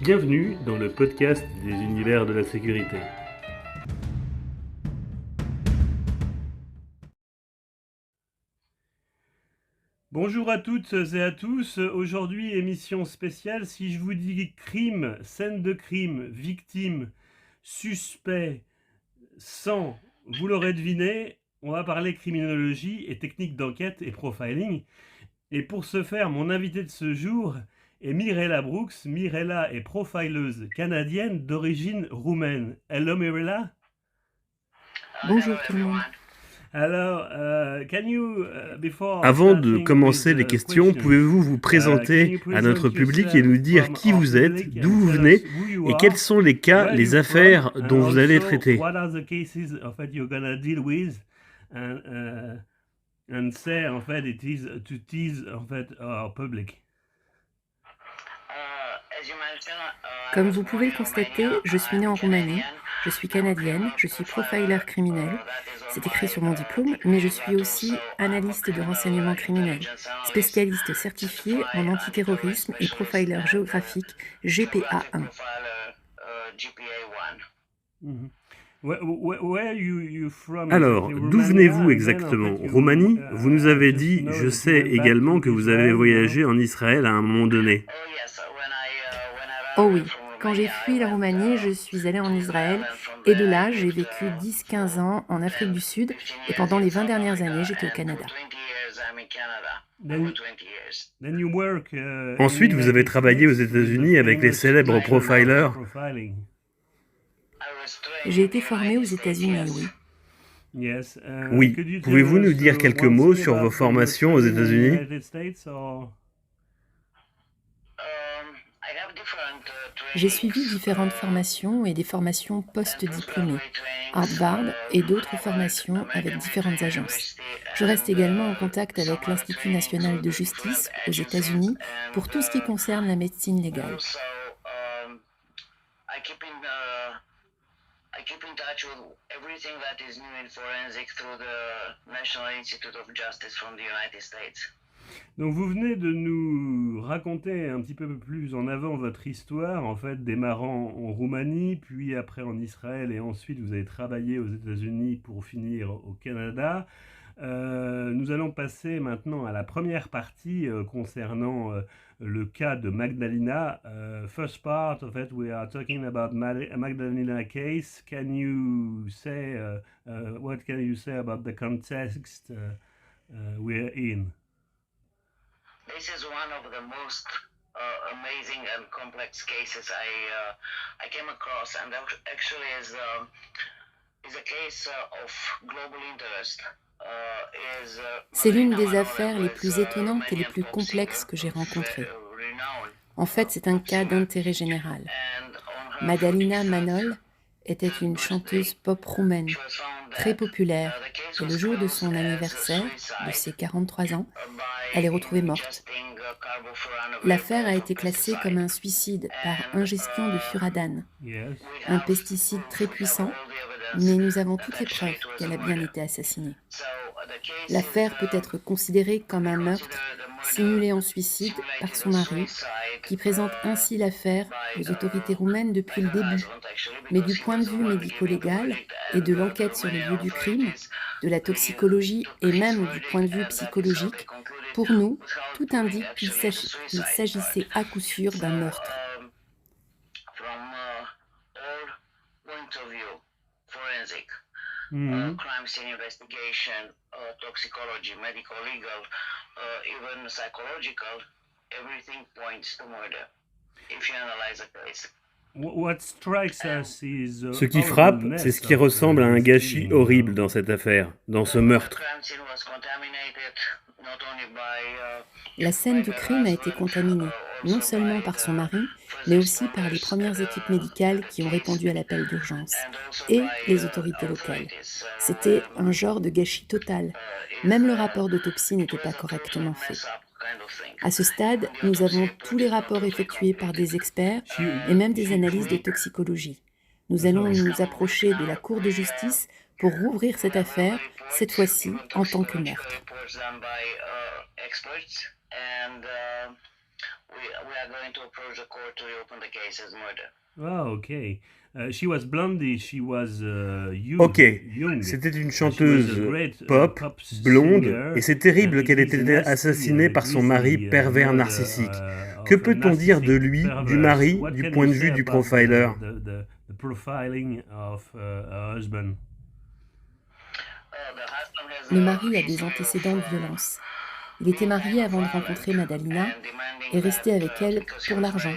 Bienvenue dans le podcast des univers de la sécurité. Bonjour à toutes et à tous. Aujourd'hui, émission spéciale. Si je vous dis crime, scène de crime, victime, suspect, sang, vous l'aurez deviné, on va parler criminologie et techniques d'enquête et profiling. Et pour ce faire, mon invité de ce jour est Mirela Brooks. Mirela est profileuse canadienne d'origine roumaine. Hello Mirela. Bonjour tout le monde. Alors, Avant de commencer les questions, pouvez-vous vous présenter à notre public et nous dire qui vous êtes, d'où vous venez et quels sont les cas, les affaires dont vous allez traiter? And say en fait it is to tease en fait our public. Comme vous pouvez le constater, je suis née en Roumanie, je suis canadienne, je suis profiler criminel, c'est écrit sur mon diplôme, mais je suis aussi analyste de renseignement criminel, spécialiste certifié en antiterrorisme et profiler géographique GPA1. Mm-hmm. Where are you from? Alors, d'où venez-vous exactement? Roumanie? Vous nous avez dit, je sais également que vous avez voyagé en Israël à un moment donné. Oh oui, quand j'ai fui la Roumanie, je suis allée en Israël et de là, j'ai vécu 10-15 ans en Afrique du Sud et pendant les 20 dernières années, j'étais au Canada. Ensuite, vous avez travaillé aux États-Unis avec les célèbres profilers. J'ai été formée aux États-Unis, oui. Oui, pouvez-vous nous dire quelques mots sur vos formations aux États-Unis? J'ai suivi différentes formations et des formations post-diplômées, Harvard et d'autres formations avec différentes agences. Je reste également en contact avec l'Institut national de justice aux États-Unis pour tout ce qui concerne la médecine légale. I keep in touch with everything that is new in forensic through the National Institute of Justice from the United States. Donc vous venez de nous raconter un petit peu plus en avant votre histoire, en fait, démarrant en Roumanie, puis après en Israël, et ensuite vous avez travaillé aux États-Unis pour finir au Canada. Nous allons passer maintenant à la première partie concernant le cas de Magdalena. First part of it, we are talking about Magdalena case. Can you say, what can you say about the context we're in? This is one of the most amazing and complex cases I came across, and actually is a case of global interest. C'est l'une des affaires les plus étonnantes et les plus complexes que j'ai rencontrées. En fait, c'est un cas d'intérêt général. Madalina Manol était une chanteuse pop roumaine, très populaire, et le jour de son anniversaire, de ses 43 ans, elle est retrouvée morte. L'affaire a été classée comme un suicide par ingestion de furadane, un pesticide très puissant, mais nous avons toutes les preuves qu'elle a bien été assassinée. L'affaire peut être considérée comme un meurtre simulé en suicide par son mari, qui présente ainsi l'affaire aux autorités roumaines depuis le début. Mais du point de vue médico-légal et de l'enquête sur les lieux du crime, de la toxicologie et même du point de vue psychologique, pour nous, tout indique qu'il s'agissait à coup sûr d'un meurtre. Crime scene investigation, toxicology, medical, legal, even psychological, everything points to murder. If you analyze a case. Ce qui frappe, c'est ce qui ressemble à un gâchis horrible dans cette affaire, dans ce meurtre. La scène du crime a été contaminée, non seulement par son mari, mais aussi par les premières équipes médicales qui ont répondu à l'appel d'urgence, et les autorités locales. C'était un genre de gâchis total. Même le rapport d'autopsie n'était pas correctement fait. À ce stade, nous avons tous les rapports effectués par des experts et même des analyses de toxicologie. Nous allons nous approcher de la Cour de justice pour rouvrir cette affaire, cette fois-ci en tant que meurtre. we are going to approach the court to reopen the case as murder. Ah, ok. She was blondie, she was Ok, young. c'était une She was a chanteuse great pop, blonde, singer, et c'est terrible and qu'elle ait it is été nasty, assassinée par son mari grisly pervers murder narcissique. Que of a peut-on dire de narcissistic lui, du perverse. mari, What du can point you de say vue du about profiler? the profiling of her husband? The husband has Le a mari a des history antécédents de of violence. Il était marié avant de rencontrer Madalina et resté avec elle pour l'argent.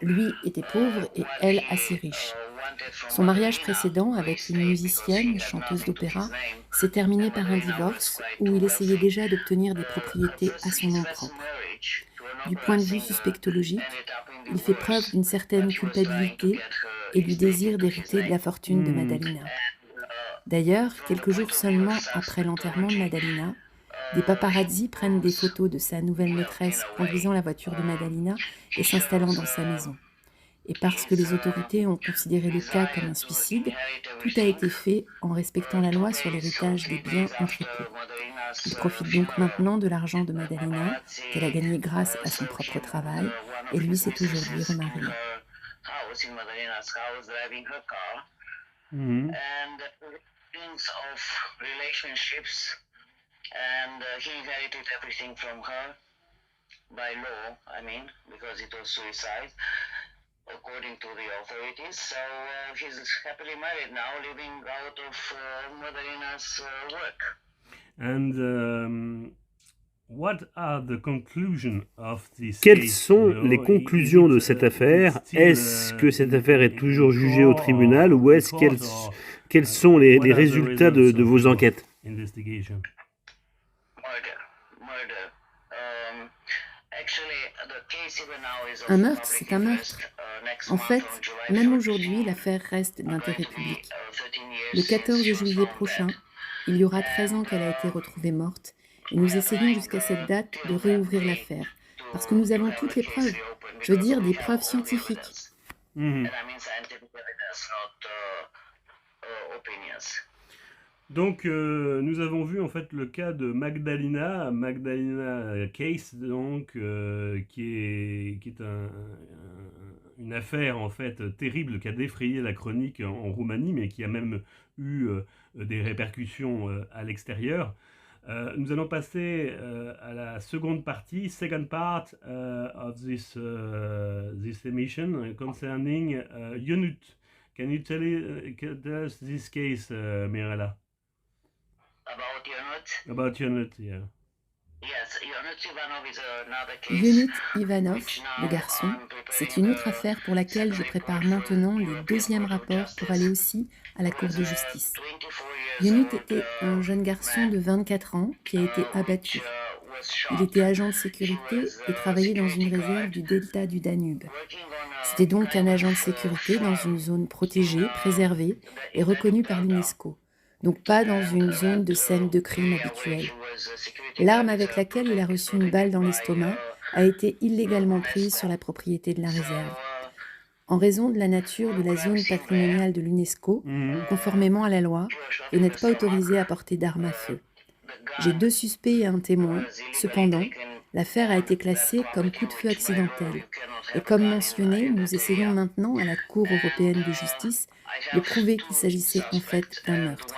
Lui était pauvre et elle assez riche. Son mariage précédent avec une musicienne, chanteuse d'opéra, s'est terminé par un divorce où il essayait déjà d'obtenir des propriétés à son nom propre. Du point de vue suspectologique, il fait preuve d'une certaine culpabilité et du désir d'hériter de la fortune de Madalina. D'ailleurs, quelques jours seulement après l'enterrement de Madalina, des paparazzi prennent des photos de sa nouvelle maîtresse conduisant la voiture de Madalina et s'installant dans sa maison. Et parce que les autorités ont considéré le cas comme un suicide, tout a été fait en respectant la loi sur l'héritage des biens entre époux. Il profite donc maintenant de l'argent de Madalina, qu'elle a gagné grâce à son propre travail, et lui s'est aujourd'hui remarié. Mhm. And things of relationships, and he inherited everything from her by law, I mean, because it was suicide according to the authorities. So he's happily married now, living out of Madalina's work. And what are the conclusions of this Quelles case? sont les conclusions de cette affaire? Est-ce que cette affaire est toujours jugée au tribunal ou est-ce quels sont les résultats de vos enquêtes? Investigation. Un meurtre, c'est un meurtre. En fait, même aujourd'hui, l'affaire reste d'intérêt public. Le 14 juillet prochain, il y aura 13 ans qu'elle a été retrouvée morte, et nous essayons jusqu'à cette date de réouvrir l'affaire, parce que nous avons toutes les preuves, je veux dire des preuves scientifiques. Mhm. Donc, nous avons vu en fait le cas de Magdalena Case, donc, qui est une affaire en fait terrible qui a défrayé la chronique en Roumanie, mais qui a même eu des répercussions à l'extérieur. Nous allons passer à la seconde partie, second part of this emission concerning Yonut. Can you tell us this case, Mirella? About Yonut, yeah. Yes, Yonut Ivanov is another case. Yonut Ivanov, le garçon, c'est une autre affaire pour laquelle je prépare maintenant le deuxième rapport pour aller aussi à la Cour de justice. Yonut était un jeune garçon de 24 ans qui a été abattu. Il était agent de sécurité et travaillait dans une réserve du delta du Danube. C'était donc un agent de sécurité dans une zone protégée, préservée et reconnue par l'UNESCO. Donc pas dans une zone de scène de crime habituelle. L'arme avec laquelle il a reçu une balle dans l'estomac a été illégalement prise sur la propriété de la réserve. En raison de la nature de la zone patrimoniale de l'UNESCO, conformément à la loi, vous n'êtes pas autorisé à porter d'armes à feu. J'ai 2 suspects et un témoin. Cependant, l'affaire a été classée comme coup de feu accidentel. Et comme mentionné, nous essayons maintenant à la Cour européenne de justice de prouver qu'il s'agissait en fait d'un meurtre.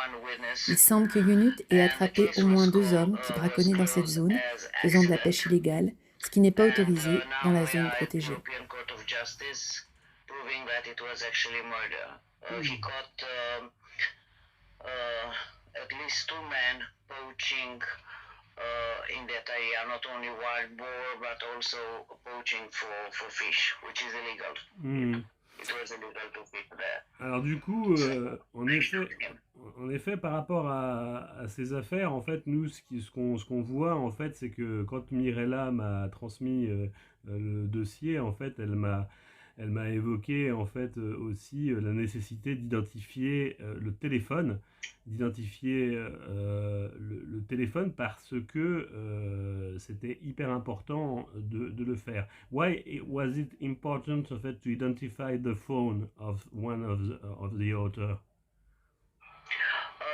Il semble que Yonut ait attrapé au moins 2 hommes qui braconnaient dans cette zone, faisant de la pêche illégale, ce qui n'est pas autorisé dans la zone protégée. At least 2 men poaching in that area, not only wild boar, but also poaching for fish, which is illegal. It was illegal to fish there. Alors du coup, en effet, par rapport à ces affaires, en fait, nous, ce qu'on voit, en fait, c'est que quand Mirella m'a transmis le dossier, en fait, elle m'a évoqué en fait aussi la nécessité d'identifier le téléphone, le téléphone parce que c'était hyper important de le faire. Why was it important of it to identify the phone of one of the author?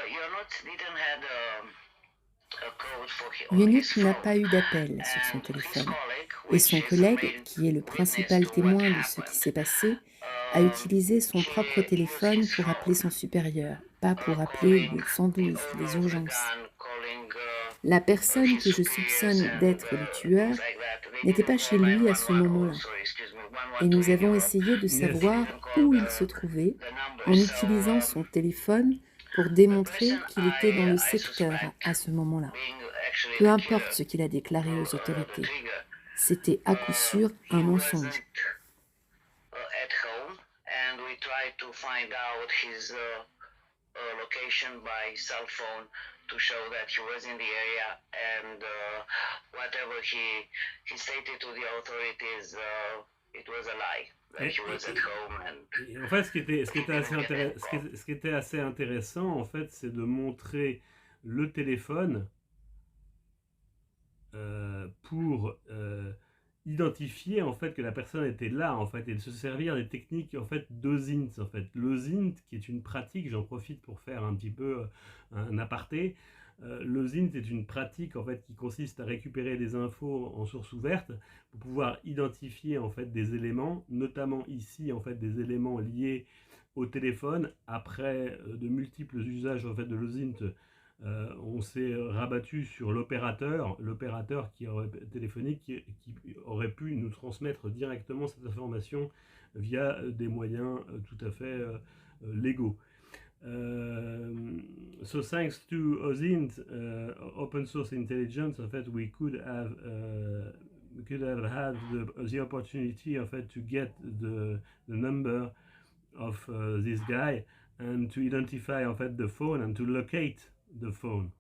Yonut didn't have Yunus n'a pas eu d'appel sur son téléphone et son collègue, qui est le principal témoin de ce qui s'est passé, a utilisé son propre téléphone pour appeler son supérieur, pas pour appeler le 112, les urgences. La personne que je soupçonne d'être le tueur n'était pas chez lui à ce moment-là. Et nous avons essayé de savoir où il se trouvait en utilisant son téléphone pour démontrer qu'il était dans le secteur à ce moment-là. Peu importe ce qu'il a déclaré aux autorités, c'était à coup sûr un mensonge. To show that he was in the area and whatever he stated to the authorities, it was a lie. That he was at home and. En fait, ce qui était assez intéressant, en fait, c'est de montrer le téléphone pour identifier en fait que la personne était là en fait et de se servir des techniques en fait d'OSINT en fait. L'OSINT qui est une pratique, j'en profite pour faire un petit peu un aparté. L'OSINT est une pratique en fait qui consiste à récupérer des infos en source ouverte pour pouvoir identifier en fait des éléments, notamment ici en fait des éléments liés au téléphone. Après de multiples usages en fait de l'OSINT, on s'est rabattu sur l'opérateur téléphonique qui aurait pu nous transmettre directement cette information via des moyens tout à fait légaux. So thanks to OSINT, open source intelligence, en fait, we could have had the opportunity of it to get the number of this guy and to identify en fait the phone and to locate the phone.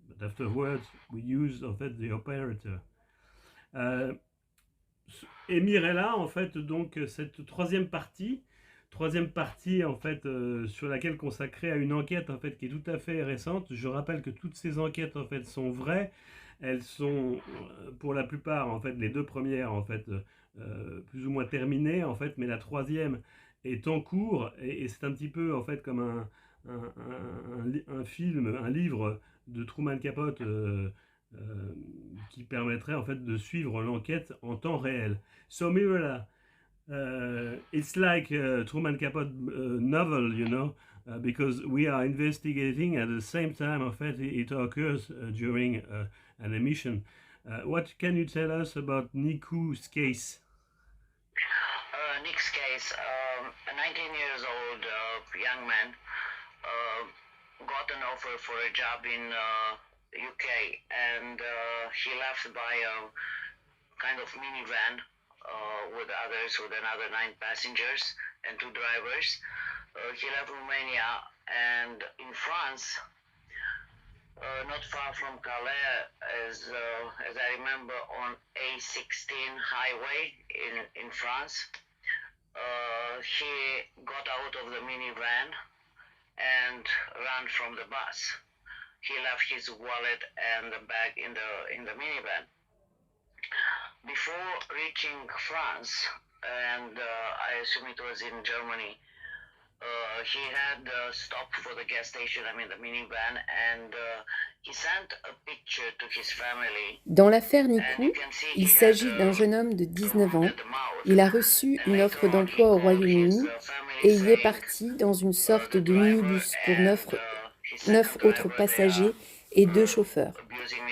But afterwards, we used en fait the operator. Et Mirella, en fait, donc cette troisième partie en fait sur laquelle consacrée à une enquête en fait qui est tout à fait récente. Je rappelle que toutes ces enquêtes en fait sont vraies. Elles sont pour la plupart en fait les deux premières en fait plus ou moins terminées en fait, mais la troisième est en cours et c'est un petit peu en fait comme un film, un livre de Truman Capote qui permettrait en fait de suivre l'enquête en temps réel. So Mirella, it's like a Truman Capote novel, you know, because we are investigating at the same time of it occurs during an emission. What can you tell us about Niku's case? Nick's case, a 19 years old young man got an offer for a job in UK and he left by a kind of minivan with another 9 passengers and 2 drivers. He left Romania and in France, not far from Calais, as I remember, on A16 highway in France, he got out of the minivan and ran from the bus. He left his wallet and the bag in the minivan. Before reaching France, and I assume it was in Germany, he had stopped for the gas station, the minivan, and he sent a picture to his family. Dans l'affaire Niku, il s'agit d'un jeune homme de 19 ans. Il a reçu une offre d'emploi au Royaume-Uni et y est parti dans une sorte de minibus pour 9 autres passagers et 2 chauffeurs.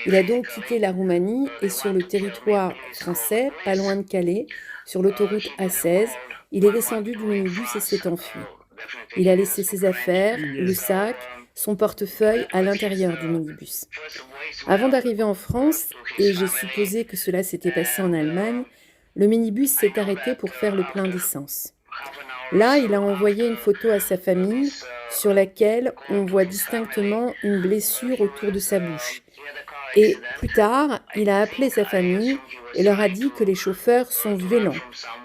Il a donc quitté la Roumanie et sur le territoire français, pas loin de Calais, sur l'autoroute A16, il est descendu du minibus et s'est enfui. Il a laissé ses affaires, le sac, son portefeuille à l'intérieur du minibus. Avant d'arriver en France, et j'ai supposé que cela s'était passé en Allemagne, le minibus s'est arrêté pour faire le plein d'essence. Là, il a envoyé une photo à sa famille sur laquelle on voit distinctement une blessure autour de sa bouche. Et plus tard, il a appelé sa famille et leur a dit que les chauffeurs sont violents,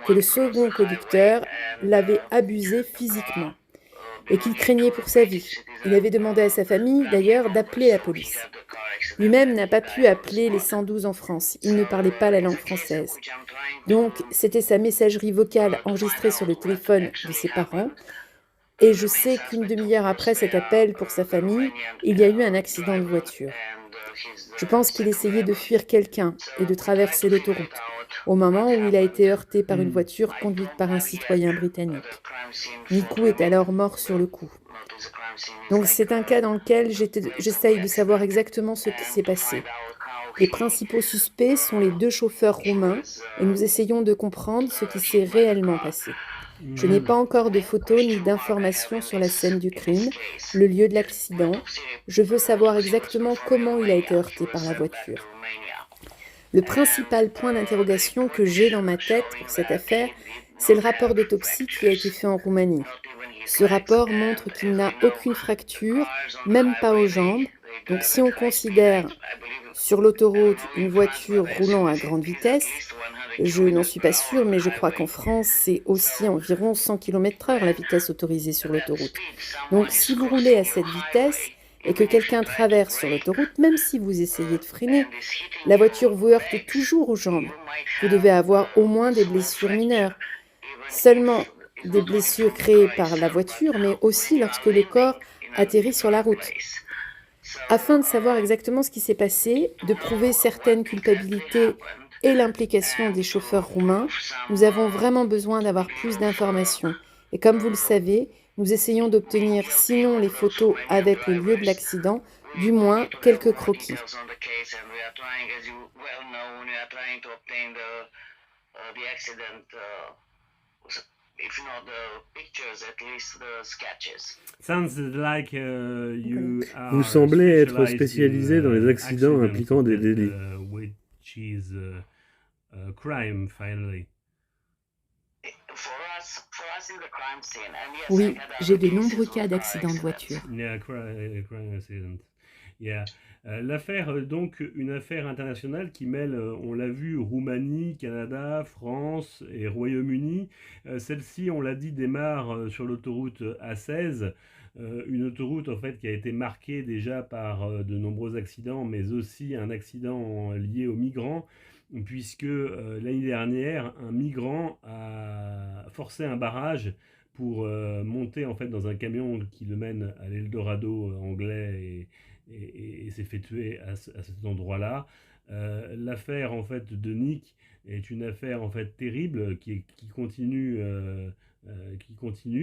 que le second conducteur l'avait abusé physiquement et qu'il craignait pour sa vie. Il avait demandé à sa famille, d'ailleurs, d'appeler la police. Lui-même n'a pas pu appeler les 112 en France. Il ne parlait pas la langue française. Donc, c'était sa messagerie vocale enregistrée sur le téléphone de ses parents. Et je sais qu'une demi-heure après cet appel pour sa famille, il y a eu un accident de voiture. Je pense qu'il essayait de fuir quelqu'un et de traverser l'autoroute, au moment où il a été heurté par une voiture conduite par un citoyen britannique. Niku est alors mort sur le coup. Donc c'est un cas dans lequel j'essaye de savoir exactement ce qui s'est passé. Les principaux suspects sont les 2 chauffeurs roumains et nous essayons de comprendre ce qui s'est réellement passé. Je n'ai pas encore de photos ni d'informations sur la scène du crime, le lieu de l'accident. Je veux savoir exactement comment il a été heurté par la voiture. Le principal point d'interrogation que j'ai dans ma tête pour cette affaire, c'est le rapport d'autopsie qui a été fait en Roumanie. Ce rapport montre qu'il n'a aucune fracture, même pas aux jambes. Donc si on considère sur l'autoroute une voiture roulant à grande vitesse, je n'en suis pas sûre, mais je crois qu'en France, c'est aussi environ 100 km/h la vitesse autorisée sur l'autoroute. Donc si vous roulez à cette vitesse et que quelqu'un traverse sur l'autoroute, même si vous essayez de freiner, la voiture vous heurte toujours aux jambes. Vous devez avoir au moins des blessures mineures. Seulement des blessures créées par la voiture, mais aussi lorsque le corps atterrit sur la route. Afin de savoir exactement ce qui s'est passé, de prouver certaines culpabilités et l'implication des chauffeurs roumains, nous avons vraiment besoin d'avoir plus d'informations. Et comme vous le savez, nous essayons d'obtenir, sinon les photos avec le lieu de l'accident, du moins quelques croquis. Vous semblez être spécialisé dans les accidents impliquant des délits. Oui, j'ai de nombreux cas d'accidents de voiture. L'affaire, donc, une affaire internationale qui mêle, on l'a vu, Roumanie, Canada, France et Royaume-Uni. Celle-ci, on l'a dit, démarre sur l'autoroute A16, une autoroute en fait qui a été marquée déjà par de nombreux accidents, mais aussi un accident lié aux migrants, puisque l'année dernière, un migrant a forcé un barrage pour monter en fait dans un camion qui le mène à l'Eldorado anglais et s'est fait tuer à cet endroit-là. L'affaire en fait de Nick est une affaire en fait terrible qui continue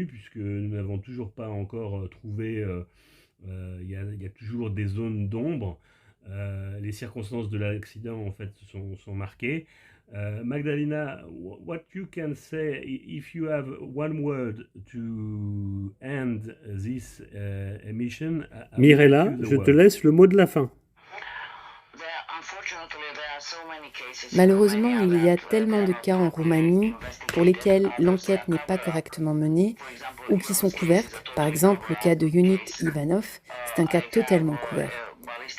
puisque nous n'avons toujours pas encore trouvé. Il y a toujours des zones d'ombre. Les circonstances de l'accident en fait sont marquées. Magdalena, what you can say if you have one word to end this emission? Mirella, je te laisse le mot de la fin. Malheureusement, il y a tellement de cas en Roumanie pour lesquels l'enquête n'est pas correctement menée ou qui sont couvertes. Par exemple, le cas de Yunit Ivanov, c'est un cas totalement couvert.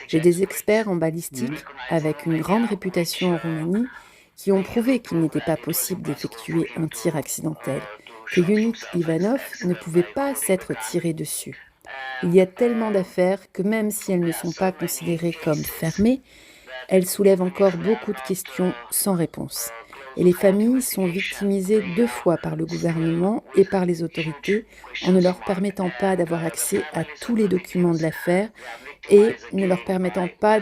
J'ai des experts en balistique avec une grande réputation en Roumanie qui ont prouvé qu'il n'était pas possible d'effectuer un tir accidentel, que Yunit Ivanov ne pouvait pas s'être tiré dessus. Il y a tellement d'affaires que même si elles ne sont pas considérées comme fermées, elles soulèvent encore beaucoup de questions sans réponse. Et les familles sont victimisées 2 fois par le gouvernement et par les autorités en ne leur permettant pas d'avoir accès à tous les documents de l'affaire et ne leur permettant pas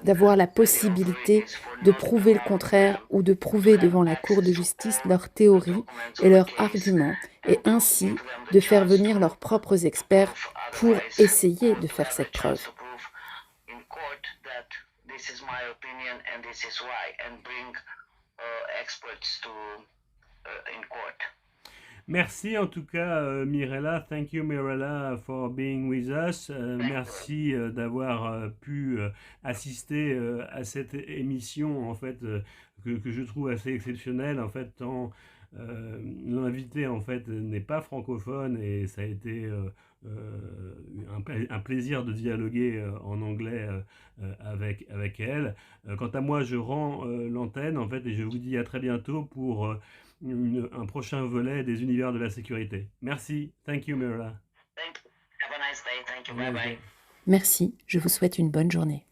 d'avoir la possibilité de prouver le contraire ou de prouver devant la Cour de justice leurs théories et leurs arguments et ainsi de faire venir leurs propres experts pour essayer de faire cette preuve. Merci en tout cas Mirella, thank you Mirella for being with us. Merci d'avoir pu assister à cette émission en fait que je trouve assez exceptionnelle en fait tant l'invité en fait n'est pas francophone et ça a été un plaisir de dialoguer en anglais avec elle. Quant à moi, je rends l'antenne en fait et je vous dis à très bientôt pour un prochain volet des univers de la sécurité. Merci. Thank you, Mirella. Have a nice day. Thank you. Bye bye. Merci, je vous souhaite une bonne journée.